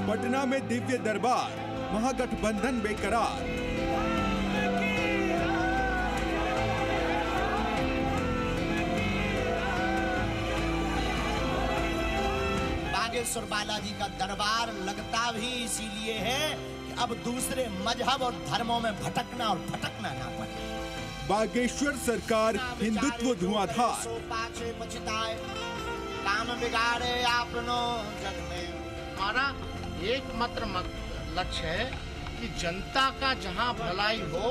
पटना में दिव्य दरबार, महागठबंधन बेकरार। बागेश्वर बालाजी का दरबार लगता भी इसीलिए है कि अब दूसरे मजहब और धर्मों में भटकना और भटकना ना पड़े। बागेश्वर सरकार हिंदुत्व धुआंधार। काम बिगाड़े आपनो जग में। हमारा एकमात्र लक्ष्य है कि जनता का जहां भलाई हो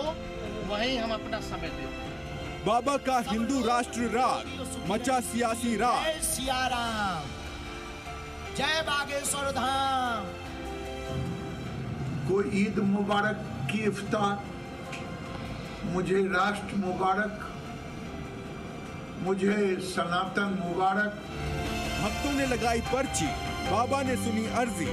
वहीं हम अपना समय देते हैं। बाबा का हिंदू राष्ट्र राग, मचा सियासी राग। जय सिया राम, जय बागेश्वर धाम। कोई ईद मुबारक की इफ्तार, मुझे राष्ट्र मुबारक, मुझे सनातन मुबारक। भक्तों ने लगाई पर्ची, बाबा ने सुनी अर्जी।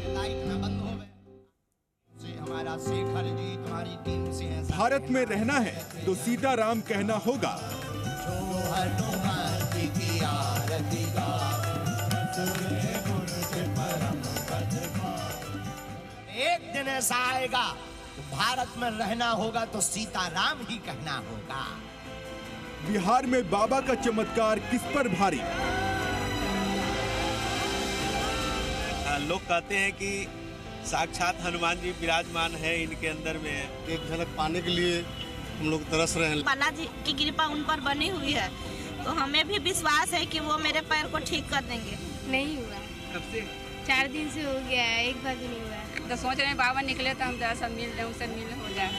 लाइट न बंद हो गए। हमारा शेखर जी तुम्हारी टीम से है। भारत में रहना है तो सीताराम कहना होगा। एक दिन ऐसा आएगा भारत में रहना होगा तो सीताराम ही कहना होगा। बिहार में बाबा का चमत्कार किस पर भारी? लोग कहते हैं कि साक्षात हनुमान जी विराजमान है इनके अंदर में। एक झलक पाने के लिए हम लोग तरस रहे हैं। बालाजी की कृपा उन पर बनी हुई है तो हमें भी विश्वास है कि वो मेरे पैर को ठीक कर देंगे। नहीं हुआ। कब से? 4 दिन से हो गया है, एक बार भी नहीं हुआ है। तो सोच रहे हैं बाबा निकले तो हम सब मिल रहे, उनसे मिल हो जाए।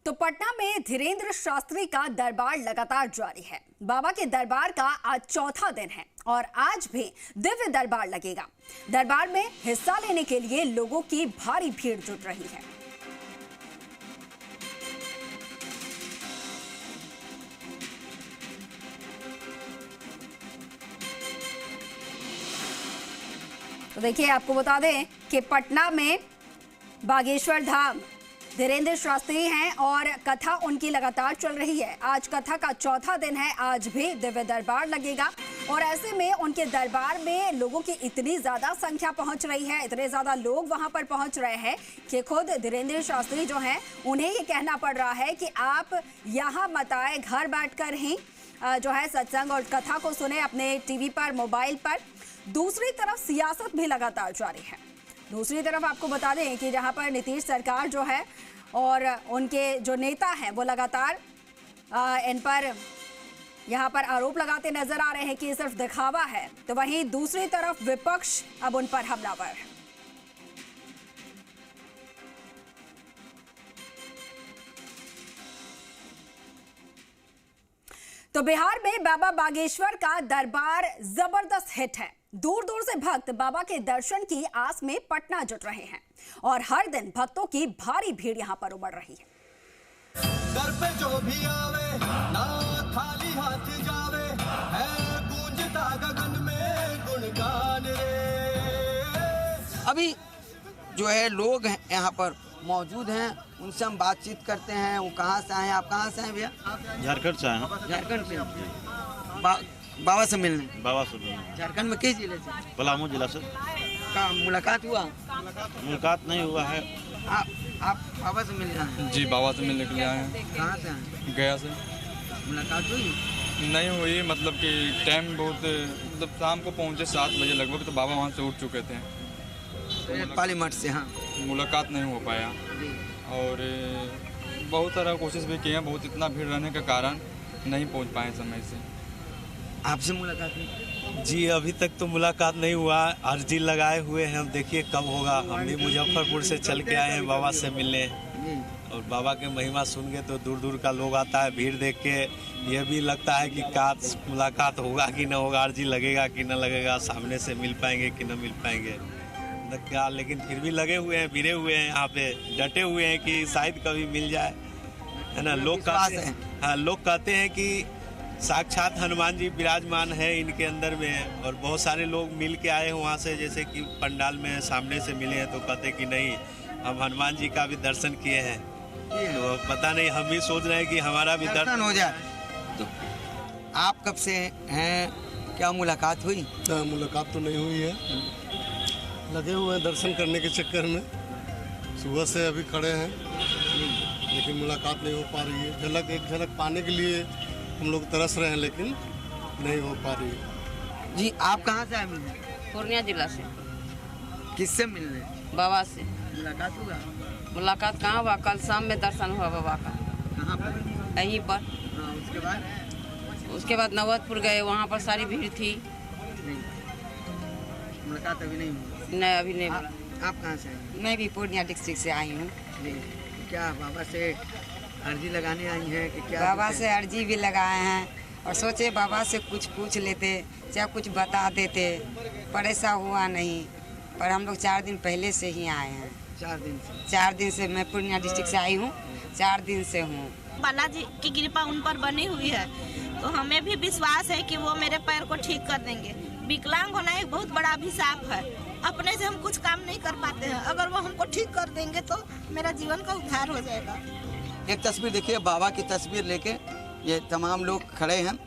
तो पटना में धीरेन्द्र शास्त्री का दरबार लगातार जारी है। बाबा के दरबार का आज चौथा दिन है और आज भी दिव्य दरबार लगेगा। दरबार में हिस्सा लेने के लिए लोगों की भारी भीड़ जुट रही है। तो देखिए, आपको बता दें कि पटना में बागेश्वर धाम धीरेन्द्र शास्त्री हैं और कथा उनकी लगातार चल रही है। आज कथा का चौथा दिन है, आज भी दिव्य दरबार लगेगा और ऐसे में उनके दरबार में लोगों की इतनी ज़्यादा संख्या पहुंच रही है, इतने ज़्यादा लोग वहां पर पहुंच रहे हैं कि खुद धीरेन्द्र शास्त्री जो हैं उन्हें ये कहना पड़ रहा है कि आप यहाँ मत आए, घर बैठकर ही जो है सत्संग और कथा को सुने अपने टीवी पर, मोबाइल पर। दूसरी तरफ सियासत भी लगातार जारी है। दूसरी तरफ आपको बता दें कि जहां पर नीतीश सरकार जो है और उनके जो नेता हैं वो लगातार इन पर यहां पर आरोप लगाते नजर आ रहे हैं कि ये सिर्फ दिखावा है, तो वहीं दूसरी तरफ विपक्ष अब उन पर हमलावर है। तो बिहार में बाबा बागेश्वर का दरबार जबरदस्त हिट है। दूर दूर से भक्त बाबा के दर्शन की आस में पटना जुट रहे हैं और हर दिन भक्तों की भारी भीड़ यहां पर उमड़ रही है। दर पे जो भी आवे ना खाली हाथ जावे, है गूंजता गगन में गुणगान रे। अभी जो है लोग यहाँ पर मौजूद हैं, उनसे हम बातचीत करते हैं। वो कहाँ से आए हैं? आप कहाँ से आए भैया? झारखंड से आए। झारखंड से। बाबा से मिलने? बाबा से मिलने। झारखंड में किस जिले से? पलामू जिला से। का मुलाकात हुआ? मुलाकात नहीं हुआ है। आप बाबा से मिलने आए? जी, बाबा से मिलने के लिए आए हैं। कहाँ से आए? गया से। मुलाकात हुई? नहीं हुई, मतलब कि टाइम बहुत, मतलब शाम को पहुँचे 7 बजे लगभग, तो बाबा वहाँ से उठ चुके थे। तो पाली मठ से। हाँ, मुलाकात नहीं हो पाया और बहुत सारा कोशिश भी किए हैं, बहुत इतना भीड़ रहने के कारण नहीं पहुँच पाए समय से। आपसे मुलाकात नहीं? जी, अभी तक तो मुलाकात नहीं हुआ। अर्जी लगाए हुए हैं, अब देखिए कब होगा। हम भी मुजफ्फरपुर से चल के आए हैं बाबा से मिलने और बाबा के महिमा सुन के तो दूर दूर का लोग आता है। भीड़ देख के ये भी लगता है कि मुलाकात होगा कि न होगा, अर्जी लगेगा कि न लगेगा, सामने से मिल पाएंगे कि न मिल पाएंगे क्या। लेकिन फिर भी लगे हुए हैं, भिड़े हुए हैं यहाँ पे, डटे हुए हैं कि शायद कभी मिल जाए, है ना। लोग कहते हैं कि साक्षात हनुमान जी विराजमान है इनके अंदर में और बहुत सारे लोग मिल के आए हैं वहाँ से, जैसे कि पंडाल में सामने से मिले हैं तो कहते कि नहीं हम हनुमान जी का भी दर्शन किए हैं। तो पता नहीं, हम भी सोच रहे हैं कि हमारा भी दर्शन हो जाए। तो आप कब से हैं, क्या मुलाकात हुई? मुलाकात तो नहीं हुई है, लगे हुए हैं दर्शन करने के चक्कर में, सुबह से अभी खड़े हैं, लेकिन मुलाकात नहीं हो पा रही है। एक झलक पाने के लिए हम लोग तरस रहे हैं, लेकिन नहीं हो पा रही है। जी आप कहाँ से आए मिलने? पूर्णिया जिला से। किससे मिलने? बाबा से। मुलाकात हुआ? मुलाकात कहाँ हुआ, कल शाम में दर्शन हुआ बाबा का। कहाँ पर? यहीं पर। उसके बाद नवतपुर गए, वहाँ पर सारी भीड़ थी। मुलाकात अभी नहीं हुई? नहीं, अभी नहीं। आप कहाँ से आए? मैं भी पूर्णिया डिस्ट्रिक्ट से आई हूँ। क्या बाबा से अर्जी लगाने आई हैं कि क्या? बाबा से अर्जी भी लगाए हैं और सोचे बाबा से कुछ पूछ लेते, चाहे कुछ बता देते, पर ऐसा हुआ नहीं। पर हम लोग 4 दिन पहले से ही आए हैं। 4 दिन से मैं पूर्णिया डिस्ट्रिक्ट से आई हूँ, 4 दिन से हूँ। बालाजी की कृपा उन पर बनी हुई है, तो हमें भी विश्वास है कि वो मेरे पैर को ठीक कर देंगे। विकलांग होना एक बहुत बड़ा अभिशाप है, अपने से हम कुछ काम नहीं कर पाते हैं, अगर वो हमको ठीक कर देंगे तो मेरा जीवन का उद्धार हो जाएगा। एक तस्वीर देखिए, बाबा की तस्वीर लेके ये तमाम लोग खड़े हैं।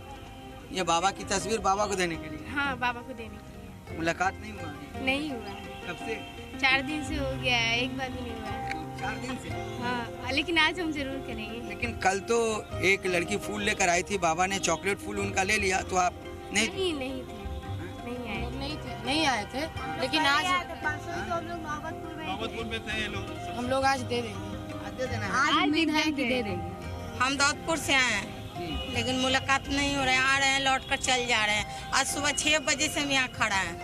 ये बाबा की तस्वीर बाबा को देने के लिए? हाँ, बाबा को देने के लिए। मुलाकात नहीं हुआ? नहीं हुआ। कब से? 4 दिन से हो गया है, एक बार भी नहीं हुआ है। 4 दिन से? हाँ, लेकिन आज हम जरूर करेंगे। लेकिन कल तो एक लड़की फूल लेकर आई थी, बाबा ने चॉकलेट फूल उनका ले लिया, तो आप नहीं थे? नहीं थे, नहीं आए थे, लेकिन आज नौबतपुर में थे ये लोग। हम लोग आज दे देंगे। आज दे देंगे। हम दाऊदपुर से आए हैं, लेकिन मुलाकात नहीं हो रहा है। आ रहे हैं, लौट कर चल जा रहे हैं। आज सुबह 6 बजे से हम यहाँ खड़ा हैं।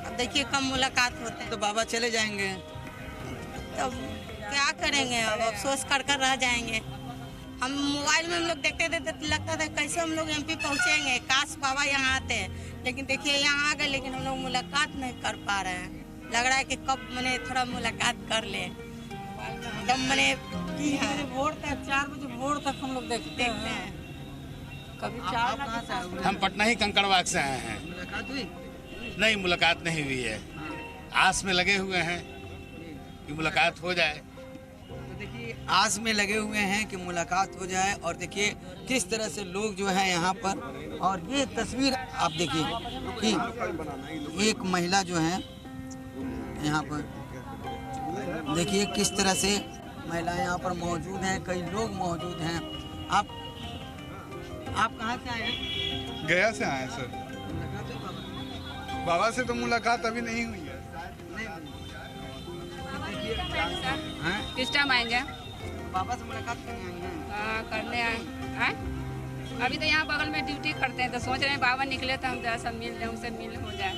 अब देखिए कब मुलाकात होते हैं। तो बाबा चले जाएंगे, तो क्या करेंगे, अब अफसोस कर कर रह जाएंगे। हम मोबाइल में हम लोग देखते थे तो लगता था कैसे हम लोग MP पहुँचेंगे, काश बाबा यहाँ आते हैं। लेकिन देखिए यहाँ आ गए, लेकिन हम लोग मुलाकात नहीं कर पा रहे हैं। लग रहा है कि कब मैंने थोड़ा मुलाकात कर ले। एकदम मैंने भोर तक 4 बजे भोर तक हम लोग देखते हैं। कभी 4 हम पटना ही कंकड़बाग से आए हैं। मुलाकात हुई? नहीं, मुलाकात नहीं हुई है। आस में लगे हुए हैं कि मुलाकात हो जाए। तो देखिए आस में लगे हुए हैं कि मुलाकात हो जाए, और देखिए किस तरह से लोग जो है यहाँ पर। और ये तस्वीर आप देखिए कि एक महिला जो है यहाँ पर, देखिए किस तरह से महिलाएं यहाँ पर मौजूद हैं, कई लोग मौजूद हैं। आप कहाँ से आए हैं? गया से आए सर। बाबा से तो मुलाकात अभी नहीं हुई है। किस टाइम आएंगे? बाबा से मुलाकात करने आई हैं? हाँ, करने आए हैं। अभी तो यहाँ बगल में ड्यूटी करते हैं, तो सोच रहे हैं बाबा निकले तो हम जरा मिल लें, उनसे मिल हो जाए।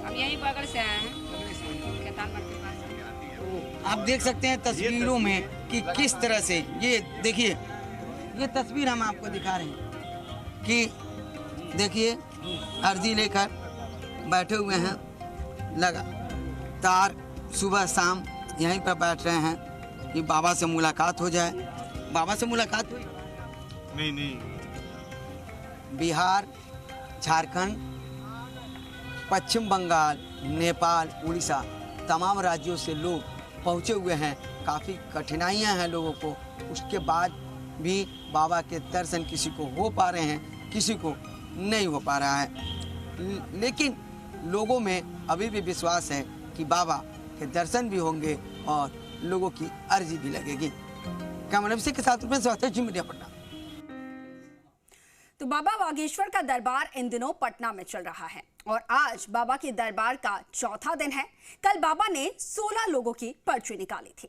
हम यहीं बगल से आए हैं, खेतान के पास। आप देख सकते हैं तस्वीरों में कि किस तरह से, ये देखिए ये तस्वीर हम आपको दिखा रहे हैं कि देखिए अर्जी लेकर बैठे हुए हैं, लगातार सुबह शाम यहीं पर बैठ रहे हैं कि बाबा से मुलाकात हो जाए। बाबा से मुलाकात हुई? नहीं। बिहार, झारखंड, पश्चिम बंगाल, नेपाल, उड़ीसा, तमाम राज्यों से लोग पहुँचे हुए हैं। काफ़ी कठिनाइयां हैं लोगों को, उसके बाद भी बाबा के दर्शन किसी को हो पा रहे हैं, किसी को नहीं हो पा रहा है। लेकिन लोगों में अभी भी विश्वास है कि बाबा के दर्शन भी होंगे और लोगों की अर्जी भी लगेगी। कैमरा के साथ जी मीडिया पटना। तो बाबा बागेश्वर का दरबार इन दिनों पटना में चल रहा है और आज बाबा के दरबार का चौथा दिन है। कल बाबा ने 16 लोगों की पर्ची निकाली थी।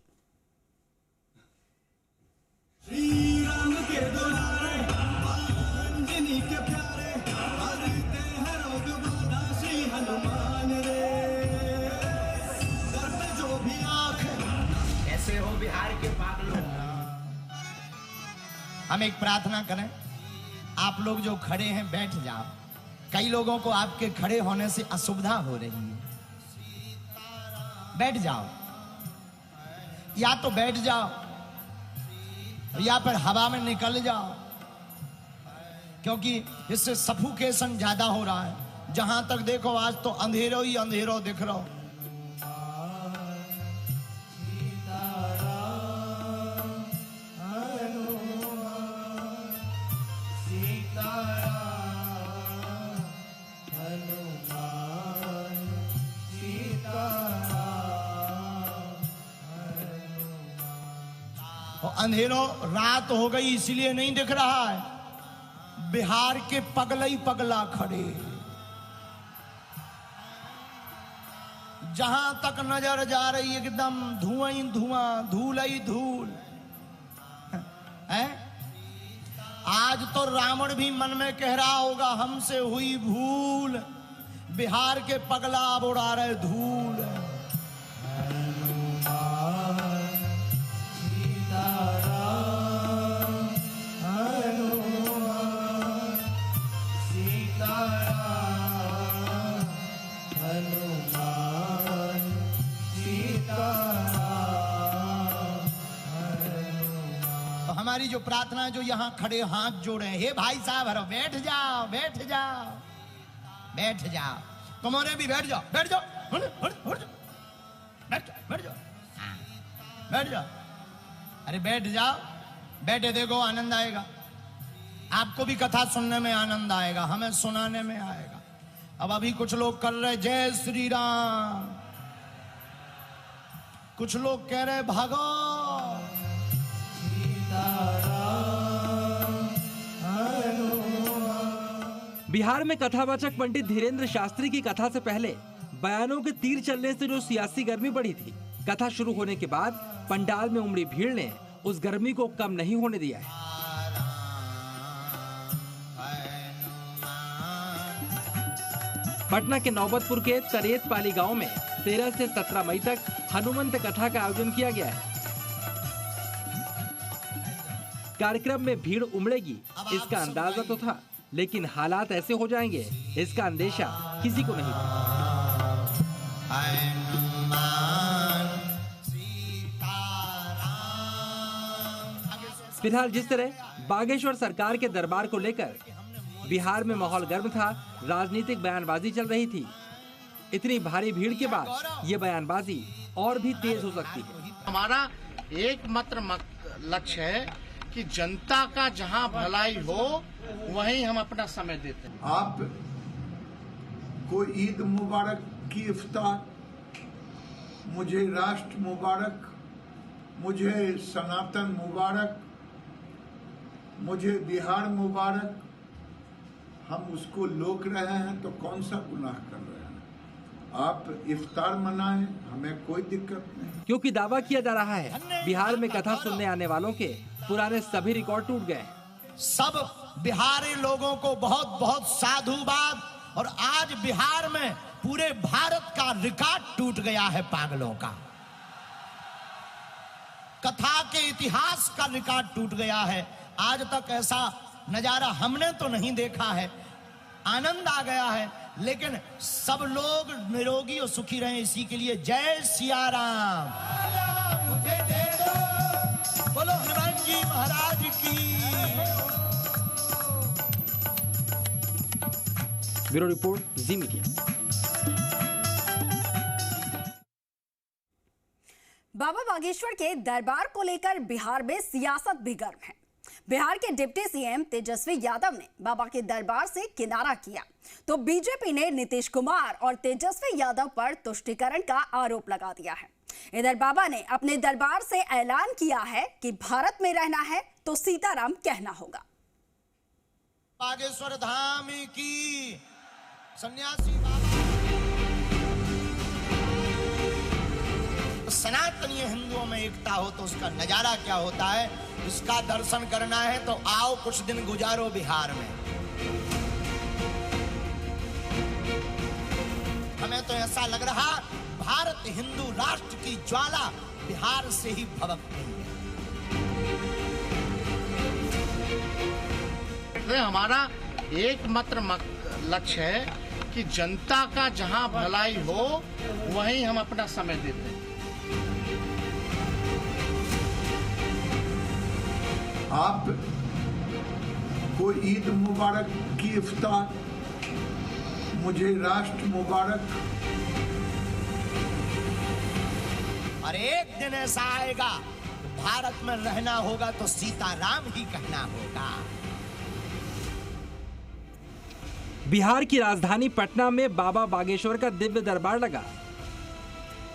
श्री राम के दुलारे, अंजनी के प्यारे, हरते हैं रोग बाधा श्री हनुमान रे। दर पे जो भी आँख, कैसे हो बिहार के पागलों। हम एक प्रार्थना करें, आप लोग जो खड़े हैं बैठ जाओ। कई लोगों को आपके खड़े होने से असुविधा हो रही है, बैठ जाओ, या तो बैठ जाओ या फिर हवा में निकल जाओ, क्योंकि इससे सफोकेशन ज्यादा हो रहा है। जहां तक देखो आज तो अंधेरो ही अंधेरो दिख रहा हो। अंधेरों रात हो गई इसीलिए नहीं दिख रहा है। बिहार के पगला ही पगला खड़े, जहां तक नजर जा रही एकदम धुआं ही धुआं, धूल ही धूल है। आज तो रावण भी मन में कह रहा होगा हमसे हुई भूल, बिहार के पगला अब उड़ा रहे धूल। हमारी जो प्रार्थना है, जो यहाँ खड़े हाथ जोड़े, हे भाई साहब हरो बैठ जाओ बैठ जाओ बैठ जाओ, तुम्हारे भी बैठ जाओ बैठ जाओ बैठ जाओ बैठ जाओ बैठ जाओ। अरे बैठ जाओ, बैठे देखो आनंद आएगा, आपको भी कथा सुनने में आनंद आएगा, हमें सुनाने में आएगा। अब अभी कुछ लोग कर रहे जय श्री राम, कुछ लोग कह रहे भागो। बिहार में कथावाचक पंडित धीरेन्द्र शास्त्री की कथा से पहले बयानों के तीर चलने से जो सियासी गर्मी बढ़ी थी, कथा शुरू होने के बाद पंडाल में उमड़ी भीड़ ने उस गर्मी को कम नहीं होने दिया है। पटना के नौबतपुर के तरेत पाली गांव में 13 से 17 मई तक हनुमंत कथा का आयोजन किया गया है। कार्यक्रम में भीड़ उमड़ेगी इसका अंदाजा तो था, लेकिन हालात ऐसे हो जाएंगे इसका अंदेशा किसी को नहीं था। फिलहाल जिस तरह बागेश्वर सरकार के दरबार को लेकर बिहार में माहौल गर्म था, राजनीतिक बयानबाजी चल रही थी, इतनी भारी भीड़ के बाद ये बयानबाजी और भी तेज हो सकती है। हमारा एकमात्र लक्ष्य है कि जनता का जहां भलाई हो वहीं हम अपना समय देते हैं। आप को ईद मुबारक की इफ्तार, मुझे राष्ट्र मुबारक, मुझे सनातन मुबारक, मुझे बिहार मुबारक। हम उसको लोक रहे हैं तो कौन सा गुनाह कर रहे हैं? आप इफ्तार मनाएं, हमें कोई दिक्कत नहीं। क्योंकि दावा किया जा रहा है बिहार में कथा सुनने आने वालों के पुराने सभी रिकॉर्ड टूट गए। सब बिहारी लोगों को बहुत बहुत साधुवाद। और आज बिहार में पूरे भारत का रिकॉर्ड टूट गया है पागलों का, कथा के इतिहास का रिकॉर्ड टूट गया है। आज तक ऐसा नजारा हमने तो नहीं देखा है, आनंद आ गया है। लेकिन सब लोग निरोगी और सुखी रहें, इसी के लिए जय सिया राम। बोलो हनुमान जी महाराज की। ब्यूरो रिपोर्ट, जी मीडिया। बाबा बागेश्वर के दरबार को लेकर बिहार में सियासत भी गर्म है। बिहार के डिप्टी सीएम तेजस्वी यादव ने बाबा के दरबार से किनारा किया तो बीजेपी ने नीतीश कुमार और तेजस्वी यादव पर तुष्टीकरण का आरोप लगा दिया है। इधर बाबा ने अपने दरबार से ऐलान किया है कि भारत में रहना है तो सीताराम कहना होगा। बागेश्वर धाम की सन्यासी बाबा, सनातनीय हिंदुओं में एकता हो तो उसका नजारा क्या होता है, इसका दर्शन करना है तो आओ कुछ दिन गुजारो बिहार में। हमें तो ऐसा लग रहा भारत हिंदू राष्ट्र की ज्वाला बिहार से ही भड़क रही है। हमारा एकमात्र लक्ष्य है कि जनता का जहां भलाई हो वहीं हम अपना समय देते हैं। आप को ईद मुबारक की इफ्तार, मुझे राष्ट्र मुबारक। और एक दिन ऐसा आएगा भारत में रहना होगा तो सीताराम ही कहना होगा। बिहार की राजधानी पटना में बाबा बागेश्वर का दिव्य दरबार लगा,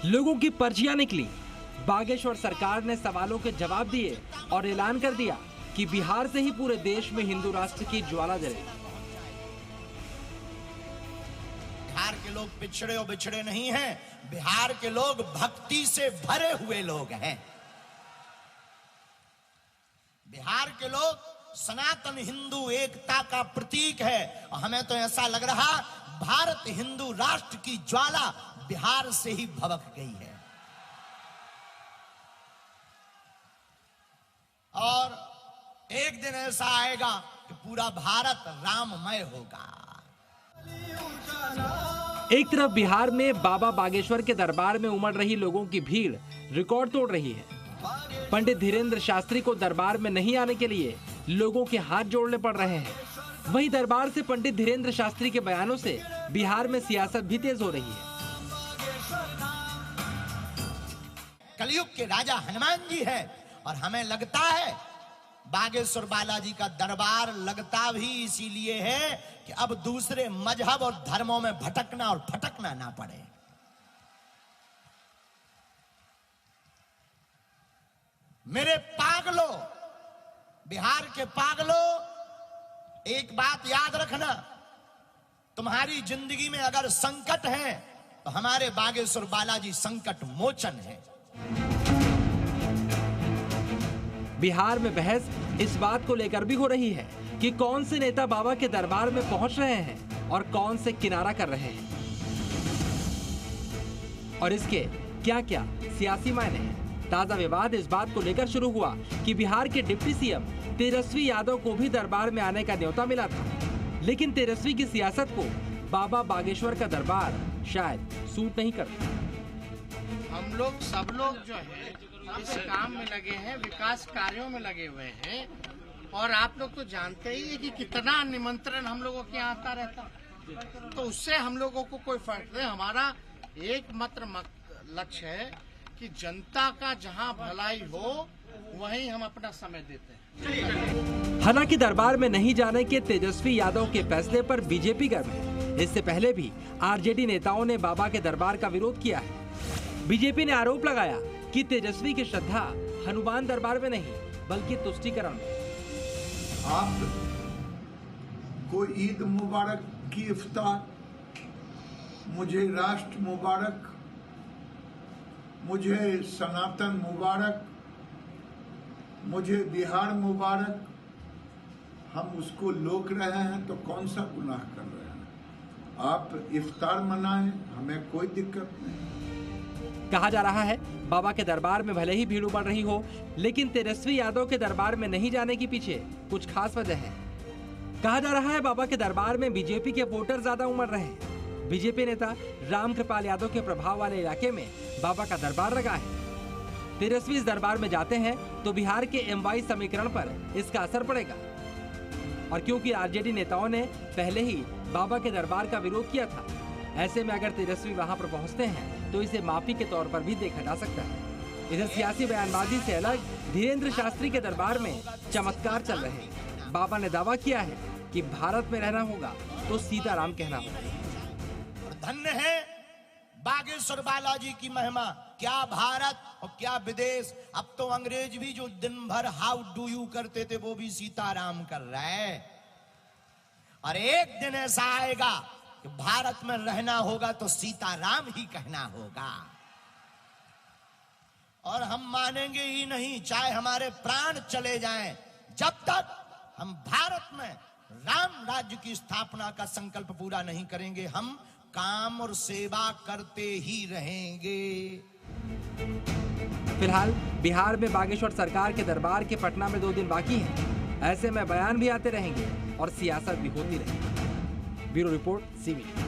लोगों की पर्चियां निकली, बागेश्वर सरकार ने सवालों के जवाब दिए और ऐलान कर दिया कि बिहार से ही पूरे देश में हिंदू राष्ट्र की ज्वाला जलेगी। बिहार के लोग पिछड़े और बिछड़े नहीं हैं, बिहार के लोग भक्ति से भरे हुए लोग हैं। बिहार के लोग सनातन हिंदू एकता का प्रतीक है और हमें तो ऐसा लग रहा भारत हिंदू राष्ट्र की ज्वाला बिहार से ही भभक गई है। और एक दिन ऐसा आएगा कि पूरा भारत राममय होगा। एक तरफ बिहार में बाबा बागेश्वर के दरबार में उमड़ रही लोगों की भीड़ रिकॉर्ड तोड़ रही है। पंडित धीरेंद्र शास्त्री को दरबार में नहीं आने के लिए लोगों के हाथ जोड़ने पड़ रहे हैं। वहीं दरबार से पंडित धीरेंद्र शास्त्री के बयानों से बिहार में सियासत भी तेज हो रही है। कलयुग के राजा हनुमान जी है और हमें लगता है बागेश्वर बालाजी का दरबार लगता भी इसीलिए है कि अब दूसरे मजहब और धर्मों में भटकना और फटकना ना पड़े। मेरे पागलों, बिहार के पागलों, एक बात याद रखना, तुम्हारी जिंदगी में अगर संकट है तो हमारे बागेश्वर बालाजी संकट मोचन है। बिहार में बहस इस बात को लेकर भी हो रही है कि कौन से नेता बाबा के दरबार में पहुंच रहे हैं और कौन से किनारा कर रहे हैं और इसके क्या क्या सियासी मायने हैं। ताजा विवाद इस बात को लेकर शुरू हुआ कि बिहार के डिप्टी सीएम तेजस्वी यादव को भी दरबार में आने का न्योता मिला था, लेकिन तेजस्वी की सियासत को बाबा बागेश्वर का दरबार शायद सूट नहीं करता। हम लोग सब लोग जो है इस काम में लगे हैं, विकास कार्यों में लगे हुए हैं और आप लोग तो जानते ही है कि कितना निमंत्रण हम लोगों के यहाँ आता रहता, तो उससे हम लोगों को कोई फर्क नहीं। हमारा एकमात्र लक्ष्य है कि जनता का जहाँ भलाई हो वहीं हम अपना समय देते हैं। हालांकि दरबार में नहीं जाने के तेजस्वी यादव के फैसले पर बीजेपी गर्म है। इससे पहले भी आरजेडी नेताओं ने बाबा के दरबार का विरोध किया है। बीजेपी ने आरोप लगाया कि तेजस्वी की श्रद्धा हनुमान दरबार में नहीं बल्कि तुष्टीकरण में। आप को ईद मुबारक की इफ्तार, मुझे राष्ट्र मुबारक, मुझे सनातन मुबारक, मुझे बिहार मुबारक। हम उसको लोक रहे हैं तो कौन सा गुनाह कर रहे हैं। आप इफ्तार मनाएं, हमें कोई दिक्कत नहीं। कहा जा रहा है बाबा के दरबार में भले ही भीड़ उमड़ रही हो, लेकिन तेजस्वी यादव के दरबार में नहीं जाने के पीछे कुछ खास वजह है। कहा जा रहा है बाबा के दरबार में बीजेपी के वोटर ज्यादा उमड़ रहे हैं। बीजेपी नेता राम कृपाल यादव के प्रभाव वाले इलाके में बाबा का दरबार लगा है। तेजस्वी इस दरबार में जाते हैं तो बिहार के एमवाई समीकरण पर इसका असर पड़ेगा। और क्योंकि आरजेडी नेताओं ने पहले ही बाबा के दरबार का विरोध किया था, ऐसे में अगर तेजस्वी वहां पर पहुंचते हैं तो इसे माफी के तौर पर भी देखा जा सकता है। इधर सियासी बयानबाजी से अलग धीरेंद्र शास्त्री के दरबार में चमत्कार चल रहे हैं। बाबा ने दावा किया है कि भारत में रहना होगा तो सीताराम कहना होगा। धन्य है बागेश्वर बालाजी की महिमा। क्या भारत और क्या विदेश, अब तो अंग्रेज भी जो दिन भर हाउ डू यू करते थे वो भी सीताराम कर रहे हैं। और एक दिन ऐसा आएगा कि भारत में रहना होगा तो सीताराम ही कहना होगा। और हम मानेंगे ही नहीं, चाहे हमारे प्राण चले जाएं, जब तक हम भारत में राम राज्य की स्थापना का संकल्प पूरा नहीं करेंगे, हम काम और सेवा करते ही रहेंगे। फिलहाल बिहार में बागेश्वर सरकार के दरबार के पटना में 2 दिन बाकी हैं। ऐसे में बयान भी आते रहेंगे और सियासत भी होती रहेगी। Bureau report, CBN।